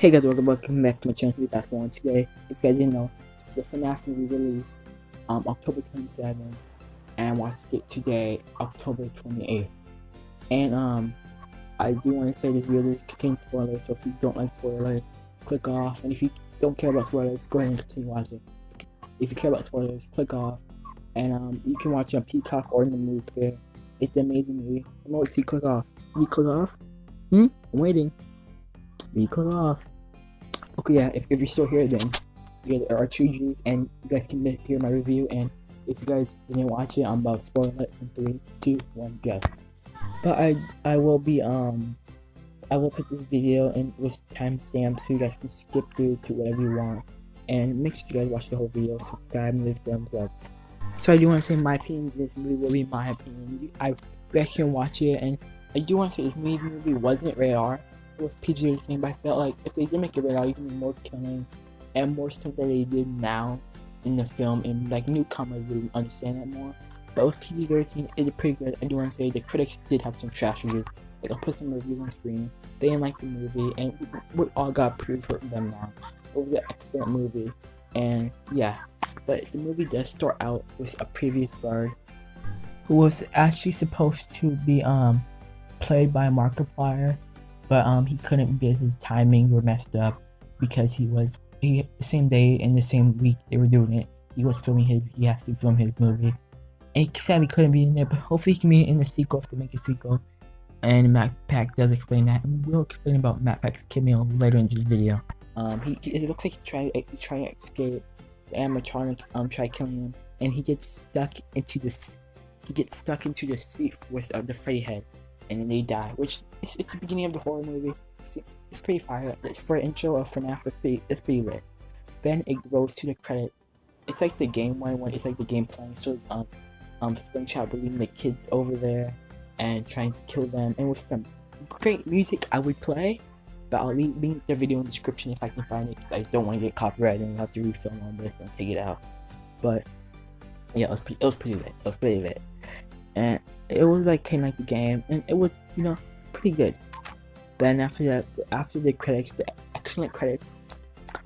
Hey guys, welcome back to my channel, Batspider. Today, as you guys didn't know, the FNAF movie released October 27th, and I watched it today, October 28th. And I do want to say this video contains spoilers, so if you don't like spoilers, click off. And if you don't care about spoilers, go ahead and continue watching. If you care about spoilers, click off. And you can watch it on Peacock or in the movie fair. It's an amazing movie. I'm going to click off. You click off? I'm waiting. You click off. Okay, yeah, if you're still here, then there are 2 G's, and you guys can hear my review. And if you guys didn't watch it, I'm about to spoil it in 3, 2, 1, go. But I will put this video in with timestamps so you guys can skip through to whatever you want, and make sure you guys watch the whole video, subscribe, and leave thumbs up. So I do want to say my opinions. This movie will be my opinion. I guys can watch it, and I do want to say this movie wasn't rated R. It was PG-13, but I felt like if they did make it rated R, you can be more killing and more stuff that they did now in the film, and like newcomers would understand that more. But with PG-13, it did pretty good. I do want to say the critics did have some trash reviews. Like, I'll put some reviews on screen. They didn't like the movie, and we all got approved for them now. It was an excellent movie, and yeah. But the movie does start out with a previous guard who was actually supposed to be played by Markiplier, but he couldn't get his timing were messed up because the same day and the same week they were doing it, he has to film his movie, and he sadly couldn't be in there, but hopefully he can be in the sequel if they make a sequel. And Matt Pack does explain that, and we'll explain about Matt Pack's cameo later in this video. It looks like he's trying to escape. The animatronics try killing him, and he gets stuck into the seat with the Freddy head, and then they die, which it's the beginning of the horror movie. It's pretty fire. For an intro of FNAF, it's pretty lit. Then it goes to the credit. It's like the game when it's like the game playing, so Springtrap bringing the kids over there and trying to kill them, and with some great music I would play, but I'll link the video in the description if I can find it, because I don't want to get copyrighted and have to refilm on this and take it out. But yeah, it was pretty lit, and it was like kind of like the game, and it was, pretty good. Then after that, after the credits, the excellent credits,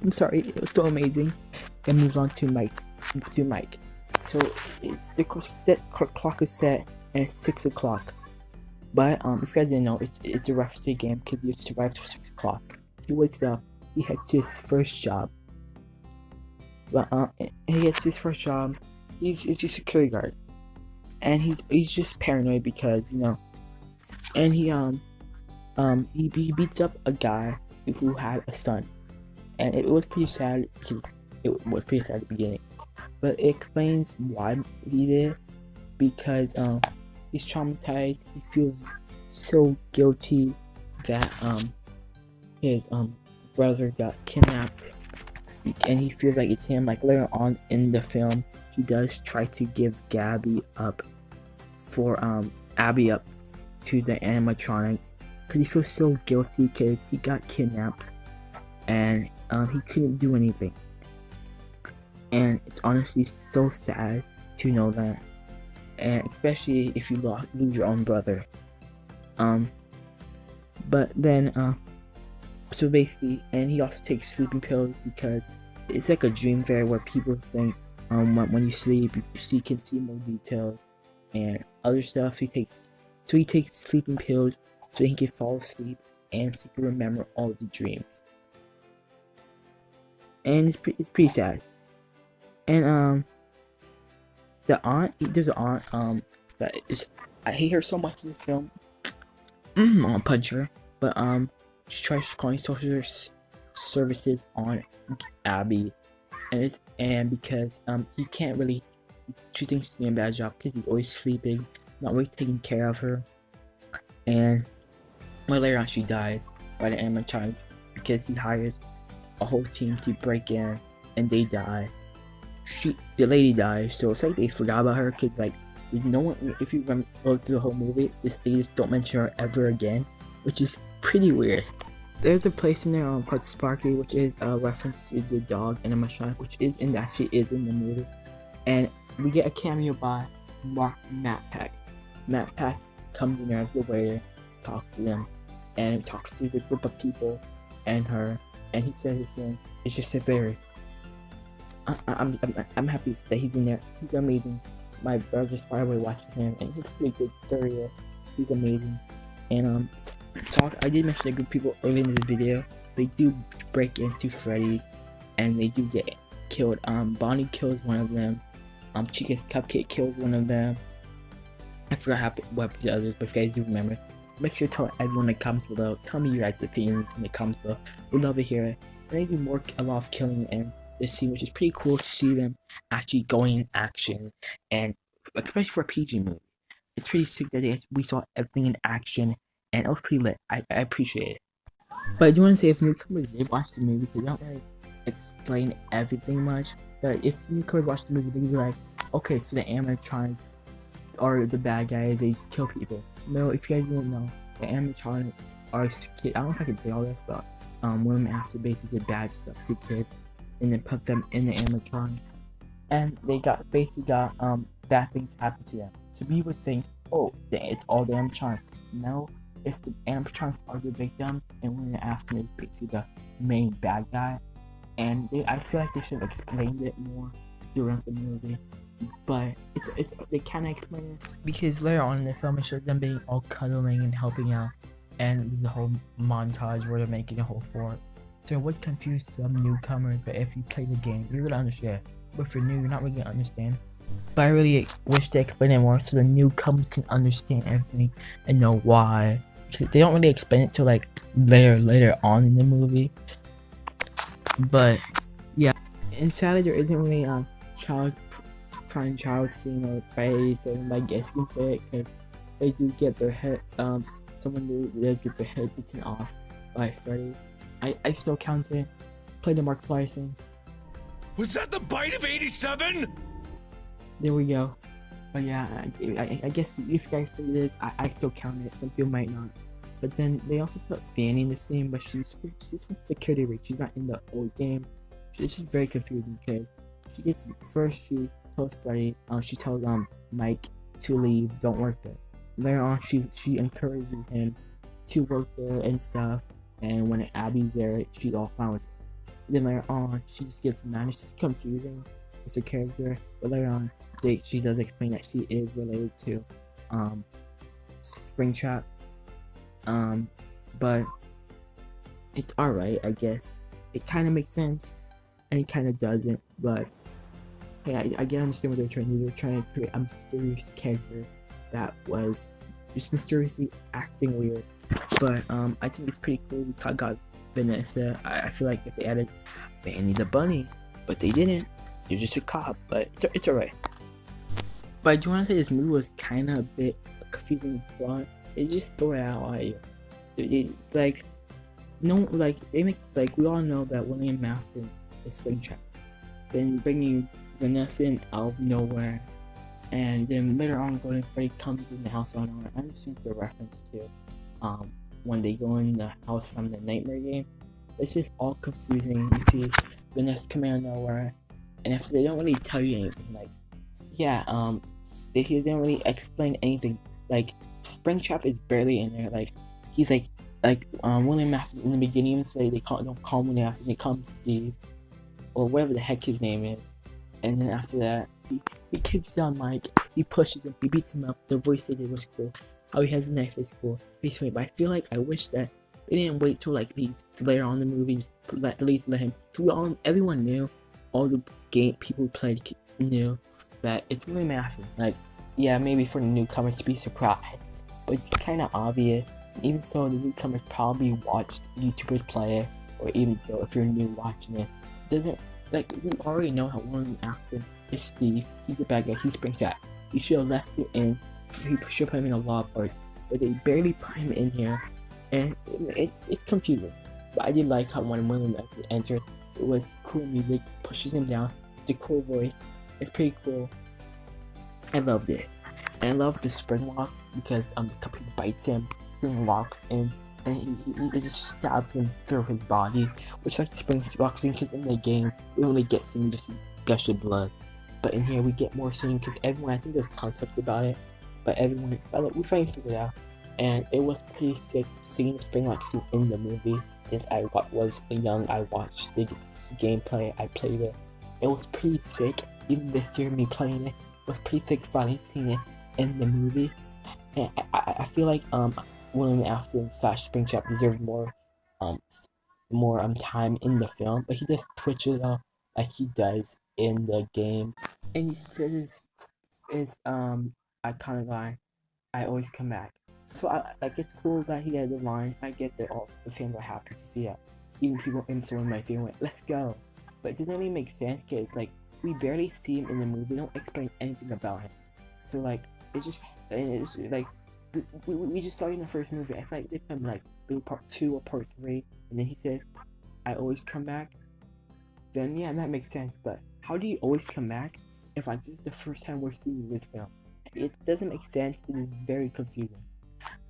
I'm sorry, it was so amazing. It moves on to Mike. So it's the clock is set, and it's 6 o'clock. But if you guys didn't know, it's a reference to the game because he survived till 6 o'clock. He wakes up, he heads to his first job. But he gets his first job. He's a security guard, and he's just paranoid because and he beats up a guy who had a son, and it was pretty sad because it was pretty sad at the beginning. But it explains why he did, because he's traumatized. He feels so guilty that his brother got kidnapped, and he feels like it's him. Like later on in the film, he does try to give Abby up to the animatronics because he feels so guilty because he got kidnapped and he couldn't do anything. And it's honestly so sad to know that, and especially if you lose your own brother. But then so basically, and he also takes sleeping pills because it's like a dream fair where people think when you sleep you can see more details and other stuff. He takes sleeping pills so he can fall asleep and so he can remember all the dreams. And it's pretty sad. And there's an aunt that is, I hate her so much in this film. I'll punch her, but she tries calling social services on Abby, and because he can't really, she thinks he's doing a bad job because he's always sleeping, not really taking care of her. And later on she dies by the animatronics because he hires a whole team to break in, and they die. The lady dies, so it's like they forgot about her because like no one, if you go through the whole movie, they just don't mention her ever again, which is pretty weird. There's a place in there called Sparky, which is a reference to the dog and animatronic, which actually is in the movie. And we get a cameo by Matt Pack. Matt Pack comes in there as the waiter, talks to them, and talks to the group of people and her, and he says his name. It's just a very. I'm happy that he's in there. He's amazing. My brother Spider watches him, and he's pretty good. There he is. He's amazing. And I did mention a group of people early in the video. They do break into Freddy's, and they do get killed. Bonnie kills one of them. Chica's Cupcake kills one of them. I forgot what the others, but if you guys do remember, make sure to tell everyone in the comments below. Tell me your guys' opinions in the comments below. We'd love to hear it. And they do a lot of killing in this scene, which is pretty cool to see them actually going in action, and especially for a PG movie. It's pretty sick that we saw everything in action, and it was pretty lit. I appreciate it. But I do want to say, if newcomers did watch the movie, they don't really explain everything much. But if newcomers watch the movie, they'd be like, okay, so the animatronics are the bad guys, they just kill people. No, if you guys didn't know, the animatronics are, I don't know if I can say all this, but women have to basically badge stuff to kids, and then put them in the animatronic, and they basically got bad things happen to them. So we would think, oh, it's all the animatronics. No, it's the animatronics are the victims, and when they're after, they basically the main bad guy. And I feel like they should have explained it more throughout the movie, but they kind of explain it because later on in the film it shows them being all cuddling and helping out, and there's a whole montage where they're making a whole fort. So it would confuse some newcomers, but if you play the game, you're gonna understand. But if you're new, you're not really gonna understand. But I really wish they explained it more so the newcomers can understand everything and know why. Because they don't really explain it till like later on in the movie. But yeah, and sadly there isn't really child scene or by saying, I guess you can say it, because they do get their head someone does get their head beaten off by Freddy. I still count it. Play the Mark Larson. Was that the bite of 87? There we go. But yeah, I guess if you guys think it is, I still count it. Some people might not. But then they also put Fanny in the scene, but she's from security rate. She's not in the old game. It's just very confusing because she tells Freddy, she tells Mike to leave, don't work there. Later on, she encourages him to work there and stuff. And when Abby's there, she's all fine with it. Then later on, she just gets mad. It's just confusing. It's a character. But later on, she does explain that she is related to Springtrap. But it's alright, I guess. It kind of makes sense, and it kind of doesn't. But hey, I get understand what they're trying to do. They're trying to create a mysterious character that was just mysteriously acting weird. But I think it's pretty cool. We got Vanessa. I feel like if they added Manny the Bunny, but they didn't. You're just a cop, but it's alright. But I do want to say this movie was kind of a bit confusing plot. It just throw it out at you. They make we all know that William Afton is Springtrap. Then bringing Vanessa in out of nowhere, and then later on, Golden Freddy comes in the house on nowhere. I understand the reference to when they go in the house from the Nightmare game. It's just all confusing. You see Vanessa coming out of nowhere, and after they don't really tell you anything. They don't really explain anything. Like Springtrap is barely in there. Like he's like William Afton in the beginning. Even say don't call him William Afton. They call him Steve or whatever the heck his name is. And then after that, he kicks down Mike. He pushes him. He beats him up. The voice they did was cool. How he has a knife is cool. Basically, but I feel like I wish that they didn't wait till like these later on in the movie. At least let him. Everyone knew. All the game people played knew that it's really massive. Like, yeah, maybe for the newcomers to be surprised, but it's kind of obvious. Even so, the newcomers probably watched YouTubers play it, or even so, if you're new watching it, doesn't like we already know how William Afton is Steve. He's a bad guy. He's Springtrap. You should have left it in. He should put him in a lot of parts, but they barely put him in here, and it's confusing. But I did like how when William Afton entered, it was cool music, pushes him down, the cool voice. It's pretty cool. I loved it. And I love the spring lock because the company bites him, then locks in, and he just stabs him through his body, which like the spring locks in because in the game we only get seeing just gush of blood, but in here we get more seeing because everyone, I think there's concepts about it, but everyone we finally figured it out, and it was pretty sick seeing the spring lock scene in the movie. since I was young, I watched the gameplay, I played it. It was pretty sick. Even this year, me playing it was pretty sick. Finally seeing it in the movie, and I feel like William Afton / Springtrap deserved um time in the film, but he just twitches out like he does in the game. And he says his iconic line, "I always come back." So like it's cool that he had the line. I get that all the fans are happy to see it. Even people in some of my favorite went, "Let's go," but it doesn't really make sense because like we barely see him in the movie. They don't explain anything about him. So like it's like we just saw you in the first movie. I feel like they put him like maybe part 2 or part 3, and then he says, "I always come back." Then yeah, that makes sense. But how do you always come back if like this is the first time we're seeing this film? It doesn't make sense. It is very confusing.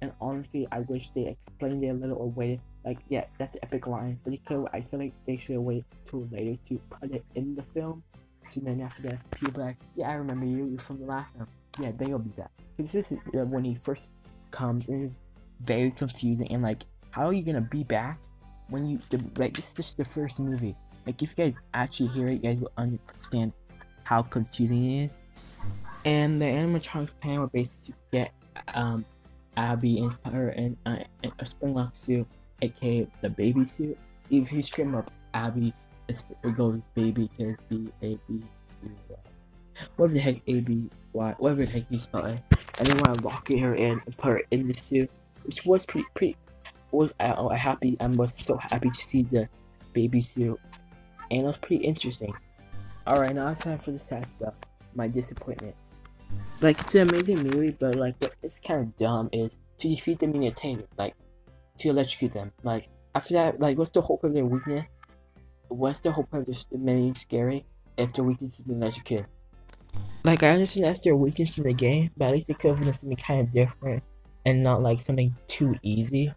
And honestly, I wish they explained it a little or waited. Like, yeah, that's an epic line, but I feel like they should have waited till later to put it in the film. So then after that, people be like, "Yeah, I remember you. You're from the last film." Yeah, then you'll be back. It's just when he first comes, it is very confusing. And like, how are you gonna be back when like this is just the first movie? Like, if you guys actually hear it, you guys will understand how confusing it is. And the animatronics plan were basically to get Abby and her in a springlock suit, aka the baby suit. If you scream up Abby, it goes baby to B-A-B, whatever the heck A-B-Y, whatever the heck you spell it. And they want to lock her in and put her in the suit, which was pretty. I was so happy to see the baby suit, and it was pretty interesting. Alright, now it's time for the sad stuff. My disappointment. Like, it's an amazing movie, but like it's kind of dumb is to defeat them in a tank, like to electrocute them. Like after that, like what's the hope of their weakness? What's the hope of this being scary if their weakness is electrocuted? Like I understand that's their weakness in the game, but at least they could have done something kind of different and not like something too easy.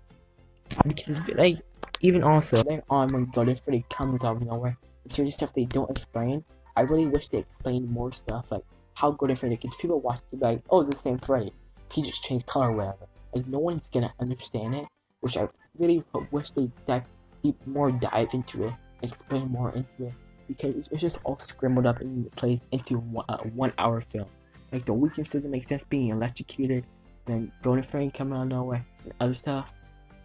Because like even also later on when Golden Freddy comes out of nowhere, certain stuff they don't explain. I really wish they explained more stuff, like how Golden Freddy, because people watch it like, "Oh, the same Freddy, he just changed color or whatever." Like no one's gonna understand it, which I really wish they dive into it, explain more into it, because it's just all scrambled up in place into a 1 hour film. Like the weakness doesn't make sense, being electrocuted, then Golden Freddy coming out of nowhere, and other stuff,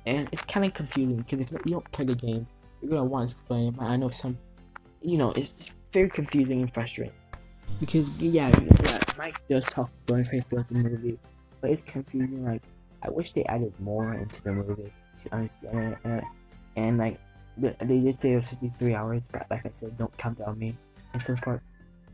and it's kind of confusing because if you don't play the game, you're gonna want to explain it. But I know some, it's very confusing and frustrating. Because yeah, Mike does talk Golden Freddy throughout the movie, but it's confusing. Like I wish they added more into the movie to understand it. And like they did say it was 53 hours, but like I said, don't count on me. And some part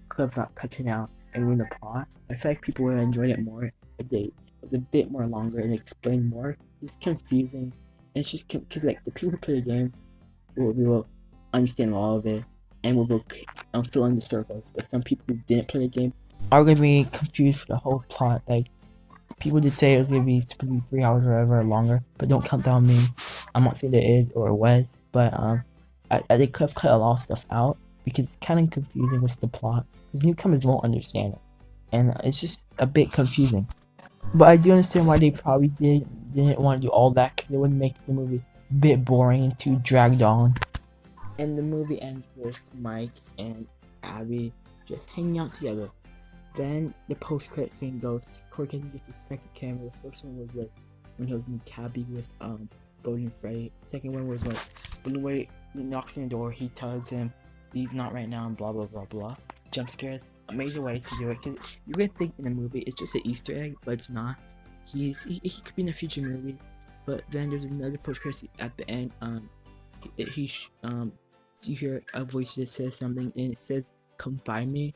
could have not cutting out and ruin the plot. I feel like people would have enjoyed it more if they was a bit more longer and explained more. It's confusing. And it's just because like the people who play the game will understand all of it and will fill in the circles. But some people who didn't play the game are gonna be confused for the whole plot. Like people did say it was gonna be 3 hours or whatever or longer, but don't count that on me. I'm not saying it is or it was, but they could have cut a lot of stuff out because it's kind of confusing with the plot. Because newcomers won't understand it, and it's just a bit confusing. But I do understand why they probably didn't want to do all that, because it would make the movie a bit boring and too dragged on. And the movie ends with Mike and Abby just hanging out together. Then the post-credit scene goes. Corey gets his second camera. The first one was with when he was in the cabbie with Golden Freddy. The second one was like when he knocks on the door, he tells him he's not right now and blah blah blah blah. Jump scares, amazing way to do it. Cause you would think in the movie it's just an Easter egg, but it's not. He could be in a future movie. But then there's another post-credit scene at the end. You hear a voice that says something and it says, "Come find me."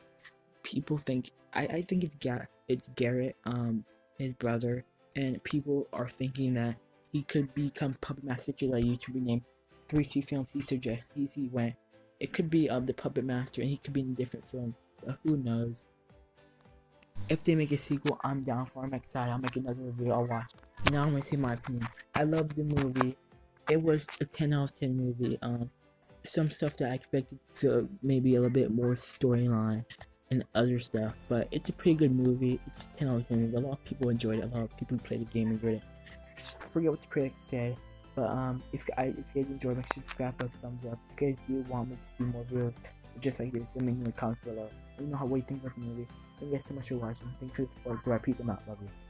People think I think it's Garrett, his brother, and people are thinking that he could become Puppet Master to a YouTuber named 3C Films. He suggests he went. It could be the Puppet Master, and he could be in a different film, but who knows? If they make a sequel, I'm down for it. I'm excited. I'll make another review. I'll watch. Now I'm gonna say my opinion. I love the movie. It was a 10 out of 10 movie. Some stuff that I expected to maybe a little bit more storyline and other stuff, but it's a pretty good movie. It's a 10 out of 10 movie. A lot of people enjoyed it. A lot of people who played the game enjoyed it. Forget what the critics said, But if you guys enjoyed, make sure to subscribe, press the thumbs up. If you guys do want me to do more videos just like this, let me know in the comments below. Let me know what you think about the movie. Thank you guys so much for watching. Thanks for the support. Bye. Peace. I'm out. Love you.